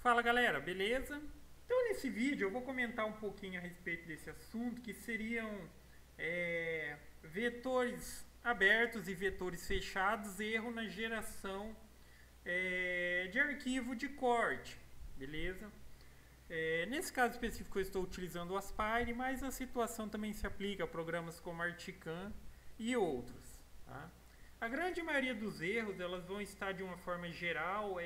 Fala galera, beleza? Então nesse vídeo eu vou comentar um pouquinho a respeito desse assunto, que seriam vetores abertos e vetores fechados, erro na geração de arquivo de corte, beleza? Nesse caso específico eu estou utilizando o Aspire, mas a situação também se aplica a programas como Artican e outros. Tá? A grande maioria dos erros elas vão estar de uma forma geral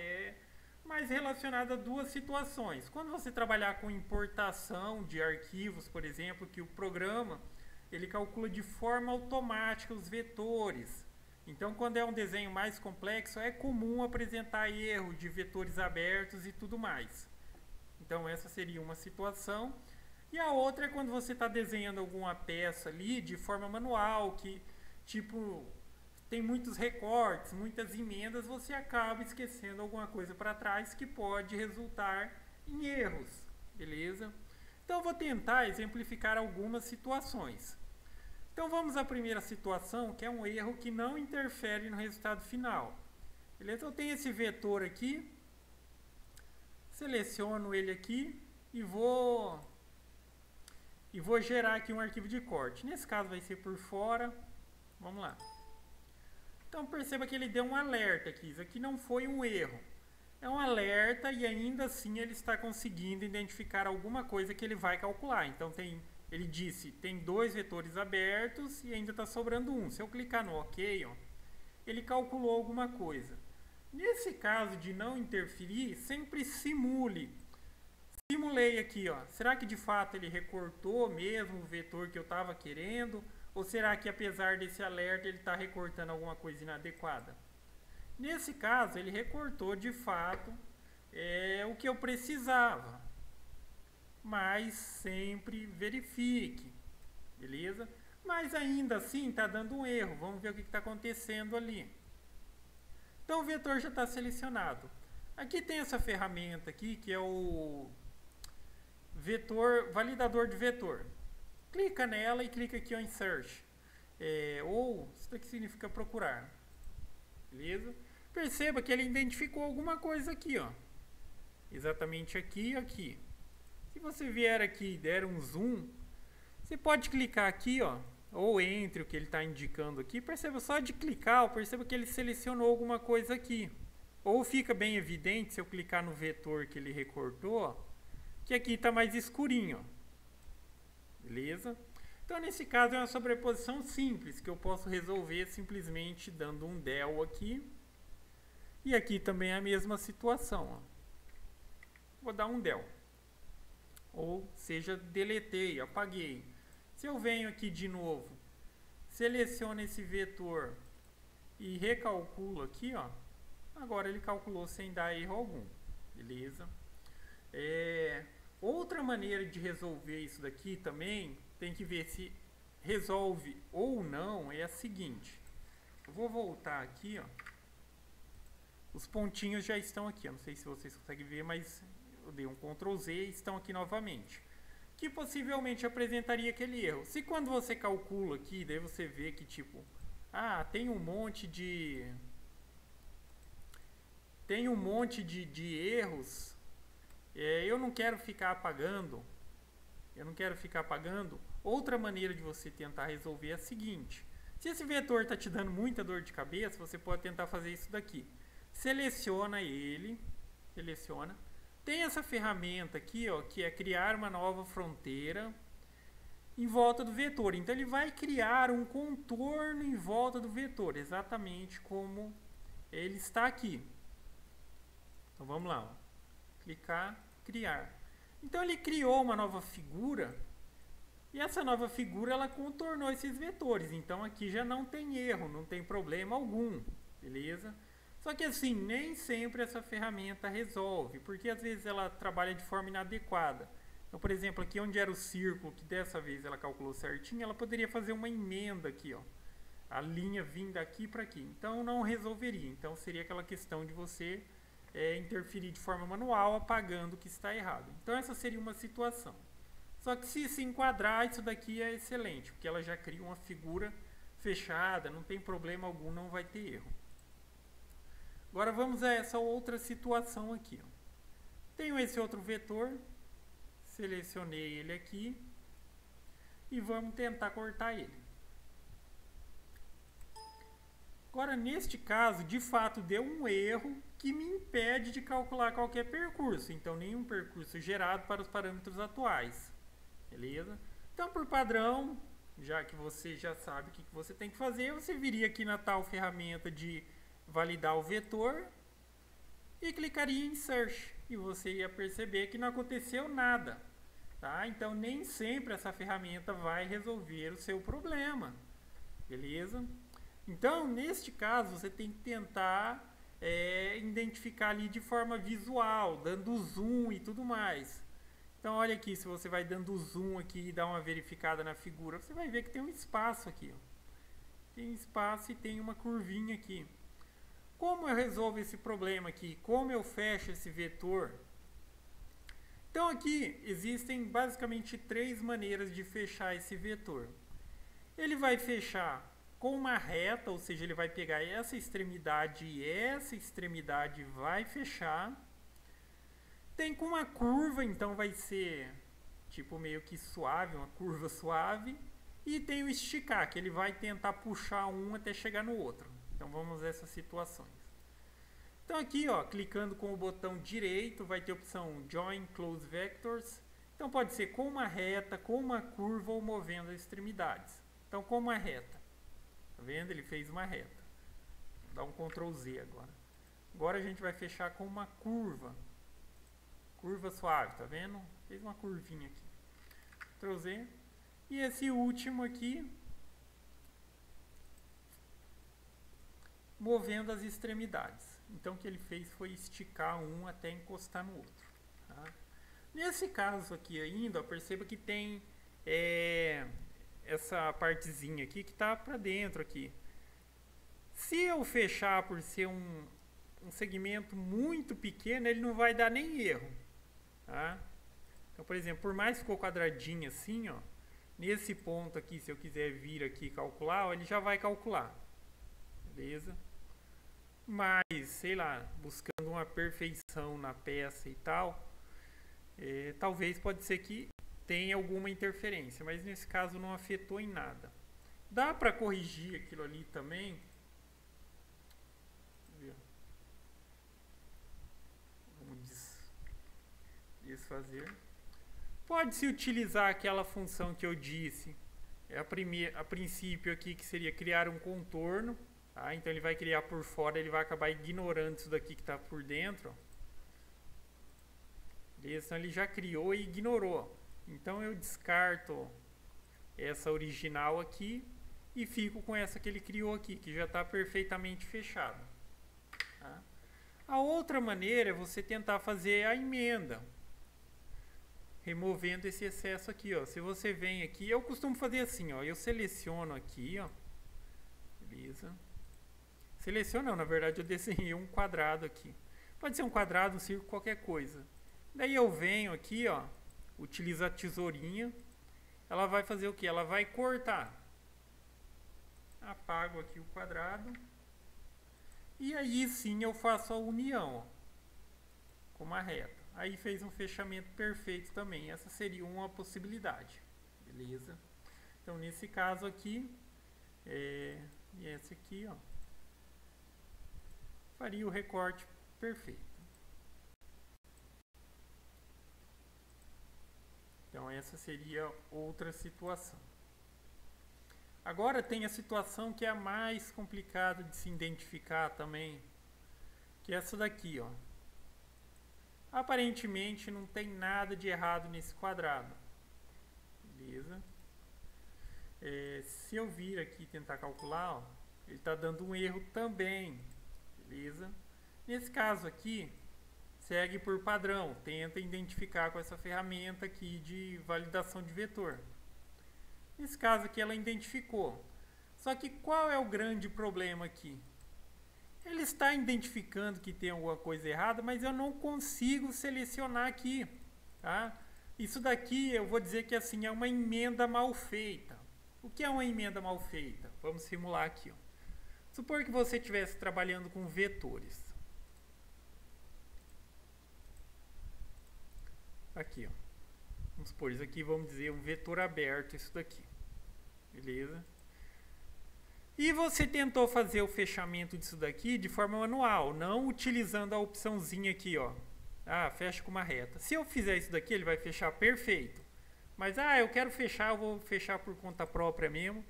mais relacionada a duas situações. Quando você trabalhar com importação de arquivos, por exemplo, que o programa ele calcula de forma automática os vetores. Então, quando é um desenho mais complexo, é comum apresentar erro de vetores abertos e tudo mais. Então, essa seria uma situação. E a outra é quando você está desenhando alguma peça ali de forma manual, que tipo tem muitos recortes, muitas emendas, você acaba esquecendo alguma coisa para trás que pode resultar em erros, beleza? Então, eu vou tentar exemplificar algumas situações. Então, vamos à primeira situação, que é um erro que não interfere no resultado final. Beleza? Eu tenho esse vetor aqui, seleciono ele aqui e vou gerar aqui um arquivo de corte. Nesse caso vai ser por fora. Vamos lá. Então perceba que ele deu um alerta aqui. Isso aqui não foi um erro. É um alerta e ainda assim ele está conseguindo identificar alguma coisa que ele vai calcular. Então ele disse, tem dois vetores abertos e ainda está sobrando um. Se eu clicar no OK, ó, ele calculou alguma coisa. Nesse caso de não interferir, sempre simule. Simulei aqui, ó. Será que de fato ele recortou mesmo o vetor que eu estava querendo? Ou será que apesar desse alerta ele está recortando alguma coisa inadequada? Nesse caso, ele recortou de fato o que eu precisava. Mas sempre verifique, beleza? Mas ainda assim está dando um erro. Vamos ver o que está acontecendo ali. Então o vetor já está selecionado. Aqui tem essa ferramenta aqui que é o vetor, validador de vetor. Clica nela e clica aqui em Search. Ou isso daqui significa procurar. Beleza? Perceba que ele identificou alguma coisa aqui, ó. Exatamente aqui e aqui. Se você vier aqui e der um zoom, você pode clicar aqui, ó, ou entre o que ele está indicando aqui. Perceba, só de clicar, perceba que ele selecionou alguma coisa aqui. Ou fica bem evidente se eu clicar no vetor que ele recortou, ó, que aqui está mais escurinho, ó. Beleza? Então, nesse caso, é uma sobreposição simples, que eu posso resolver simplesmente dando um del aqui. E aqui também é a mesma situação, ó. Vou dar um del. Ou seja, deletei, apaguei. Se eu venho aqui de novo, seleciono esse vetor e recalculo aqui, ó. Agora ele calculou sem dar erro algum. Beleza? Outra maneira de resolver isso daqui também, tem que ver se resolve ou não, é a seguinte. Eu vou voltar aqui, ó. Os pontinhos já estão aqui, eu não sei se vocês conseguem ver, mas eu dei um Ctrl Z e estão aqui novamente. Que possivelmente apresentaria aquele erro. Se quando você calcula aqui, daí você vê que tipo, tem um monte de erros, eu não quero ficar apagando. Outra maneira de você tentar resolver é a seguinte. Se esse vetor está te dando muita dor de cabeça, você pode tentar fazer isso daqui. Seleciona ele, tem essa ferramenta aqui, ó, que é criar uma nova fronteira em volta do vetor. Então ele vai criar um contorno em volta do vetor, exatamente como ele está aqui. Então vamos lá, ó. Clicar, criar. Então ele criou uma nova figura e essa nova figura ela contornou esses vetores. Então aqui já não tem erro, não tem problema algum, beleza? Só que assim, nem sempre essa ferramenta resolve, porque às vezes ela trabalha de forma inadequada. Então, por exemplo, aqui onde era o círculo, que dessa vez ela calculou certinho, ela poderia fazer uma emenda aqui, ó. A linha vindo daqui para aqui. Então não resolveria. Então seria aquela questão de você interferir de forma manual, apagando o que está errado. Então essa seria uma situação. Só que se enquadrar, isso daqui é excelente, porque ela já cria uma figura fechada, não tem problema algum, não vai ter erro. Agora vamos a essa outra situação aqui, ó. Tenho esse outro vetor, selecionei ele aqui e vamos tentar cortar ele. Agora, neste caso, de fato, deu um erro que me impede de calcular qualquer percurso. Então, nenhum percurso gerado para os parâmetros atuais. Beleza? Então, por padrão, já que você já sabe o que você tem que fazer, você viria aqui na tal ferramenta de validar o vetor e clicaria em Search. E você ia perceber que não aconteceu nada. Tá? Então, nem sempre essa ferramenta vai resolver o seu problema. Beleza? Então, neste caso, você tem que tentar identificar ali de forma visual, dando zoom e tudo mais. Então, olha aqui, se você vai dando zoom aqui e dá uma verificada na figura, você vai ver que tem um espaço aqui. Ó. Tem espaço e tem uma curvinha aqui. Como eu resolvo esse problema aqui? Como eu fecho esse vetor? Então, aqui existem basicamente 3 maneiras de fechar esse vetor. Ele vai fechar com uma reta, ou seja, ele vai pegar essa extremidade e essa extremidade vai fechar. Tem com uma curva, então vai ser tipo meio que suave, uma curva suave. E tem o esticar, que ele vai tentar puxar um até chegar no outro. Então vamos a essas situações. Então aqui, ó, clicando com o botão direito, vai ter a opção Join Close Vectors. Então pode ser com uma reta, com uma curva ou movendo as extremidades. Então com uma reta. Tá vendo? Ele fez uma reta. Vou dar um Ctrl Z agora. Agora a gente vai fechar com uma curva. Curva suave, tá vendo? Fez uma curvinha aqui. Ctrl Z. E esse último aqui, movendo as extremidades. Então o que ele fez foi esticar um até encostar no outro. Tá? Nesse caso aqui ainda, ó, perceba que tem essa partezinha aqui que está para dentro aqui. Se eu fechar por ser um segmento muito pequeno, ele não vai dar nem erro. Tá? Então, por exemplo, por mais que ficou quadradinho assim, ó, nesse ponto aqui, se eu quiser vir aqui e calcular, ó, ele já vai calcular. Beleza? Mas, sei lá, buscando uma perfeição na peça e tal, talvez pode ser que tenha alguma interferência, mas nesse caso não afetou em nada. Dá para corrigir aquilo ali também. Vamos desfazer. Pode-se utilizar aquela função que eu disse, a princípio aqui, que seria criar um contorno. Tá? Então ele vai criar por fora, ele vai acabar ignorando isso daqui que está por dentro. Ó. Então ele já criou e ignorou. Então eu descarto essa original aqui e fico com essa que ele criou aqui, que já está perfeitamente fechado. Tá? A outra maneira é você tentar fazer a emenda, removendo esse excesso aqui. Ó. Se você vem aqui, eu costumo fazer assim, ó, eu seleciono aqui, ó, beleza? Seleciono, não, na verdade eu desenhei um quadrado aqui. Pode ser um quadrado, um círculo, qualquer coisa. Daí eu venho aqui, ó, utilizo a tesourinha. Ela vai fazer o que? Ela vai cortar. Apago aqui o quadrado. E aí sim eu faço a união, ó, com uma reta. Aí fez um fechamento perfeito também. Essa seria uma possibilidade. Beleza? Então nesse caso aqui, e esse aqui, ó, faria o recorte perfeito. Então essa seria outra situação. Agora tem a situação que é a mais complicada de se identificar também, que é essa daqui, ó. Aparentemente não tem nada de errado nesse quadrado. Beleza? Se eu vir aqui e tentar calcular, ó, ele está dando um erro também. Beleza? Nesse caso aqui, segue por padrão, tenta identificar com essa ferramenta aqui de validação de vetor. Nesse caso aqui ela identificou. Só que qual é o grande problema aqui? Ele está identificando que tem alguma coisa errada, mas eu não consigo selecionar aqui. Tá? Isso daqui eu vou dizer que assim é uma emenda mal feita. O que é uma emenda mal feita? Vamos simular aqui. Ó. Supor que você estivesse trabalhando com vetores. aqui, ó. Vamos supor, isso aqui, vamos dizer, um vetor aberto, isso daqui. Beleza? E você tentou fazer o fechamento disso daqui de forma manual, não utilizando a opçãozinha aqui, ó. Ah, fecha com uma reta. Se eu fizer isso daqui, ele vai fechar perfeito. Mas, eu quero fechar, eu vou fechar por conta própria mesmo.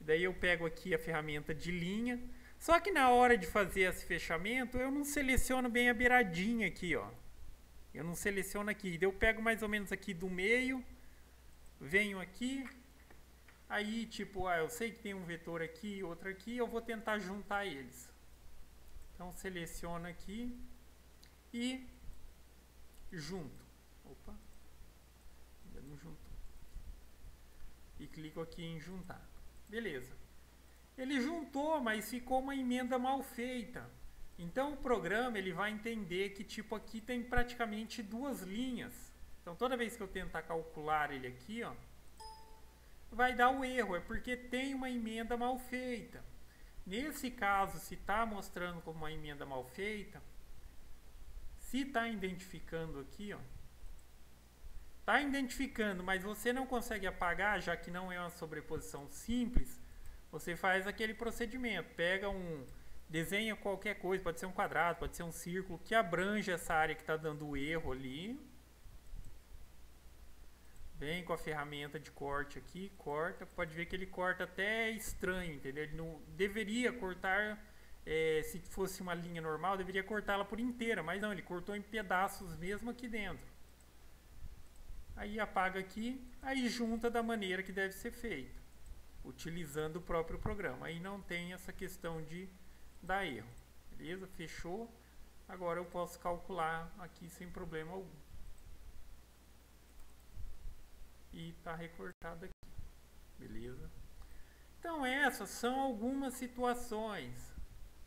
Daí eu pego aqui a ferramenta de linha. Só que na hora de fazer esse fechamento, eu não seleciono bem a beiradinha aqui, ó. Eu não seleciono aqui. Daí eu pego mais ou menos aqui do meio, venho aqui. Aí, tipo, eu sei que tem um vetor aqui e outro aqui, eu vou tentar juntar eles. Então, seleciono aqui e junto. Opa, ainda não juntou. E clico aqui em juntar. Beleza. Ele juntou, mas ficou uma emenda mal feita. Então, o programa ele vai entender que, tipo, aqui tem praticamente duas linhas. Então, toda vez que eu tentar calcular ele aqui, ó, vai dar o erro, é porque tem uma emenda mal feita. Nesse caso, se está mostrando como uma emenda mal feita, se está identificando aqui, ó, está identificando, mas você não consegue apagar, já que não é uma sobreposição simples, você faz aquele procedimento, pega desenha qualquer coisa, pode ser um quadrado, pode ser um círculo, que abrange essa área que está dando o erro ali. Vem com a ferramenta de corte aqui, corta, pode ver que ele corta até estranho, entendeu? Ele não deveria cortar, se fosse uma linha normal, deveria cortá-la por inteira, mas não, ele cortou em pedaços mesmo aqui dentro. Aí apaga aqui, aí junta da maneira que deve ser feito, utilizando o próprio programa. Aí não tem essa questão de dar erro, beleza? Fechou, agora eu posso calcular aqui sem problema algum. E está recortado aqui, beleza? Então essas são algumas situações,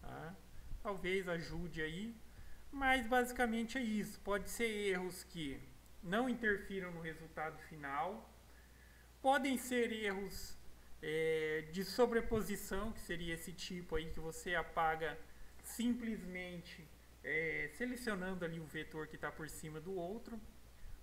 tá? Talvez ajude aí, mas basicamente é isso. Pode ser erros que não interfiram no resultado final, podem ser erros de sobreposição, que seria esse tipo aí que você apaga simplesmente selecionando ali o vetor que está por cima do outro.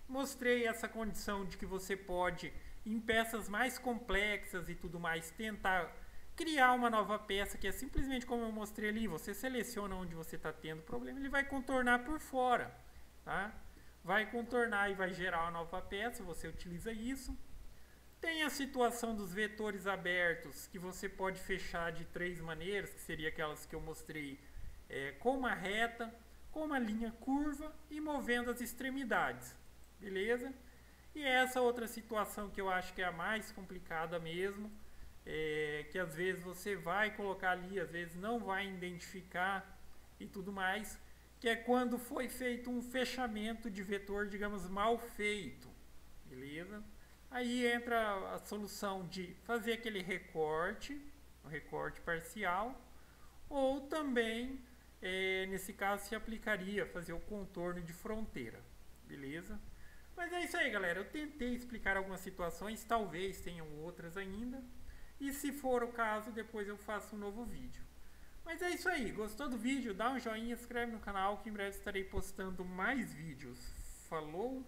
Mostrei essa condição de que você pode, em peças mais complexas e tudo mais, tentar criar uma nova peça, que é simplesmente como eu mostrei ali, você seleciona onde você está tendo problema, ele vai contornar por fora, tá? Vai contornar e vai gerar uma nova peça, você utiliza isso. Tem a situação dos vetores abertos, que você pode fechar de três maneiras, que seria aquelas que eu mostrei, com uma reta, com uma linha curva e movendo as extremidades. Beleza? E essa outra situação que eu acho que é a mais complicada mesmo, que às vezes você vai colocar ali, às vezes não vai identificar e tudo mais, que é quando foi feito um fechamento de vetor, digamos, mal feito. Beleza? Aí entra a solução de fazer aquele recorte, um recorte parcial, ou também, nesse caso, se aplicaria fazer o contorno de fronteira. Beleza? Mas é isso aí, galera. Eu tentei explicar algumas situações, talvez tenham outras ainda. E se for o caso, depois eu faço um novo vídeo. Mas é isso aí. Gostou do vídeo? Dá um joinha, se inscreve no canal que em breve estarei postando mais vídeos. Falou!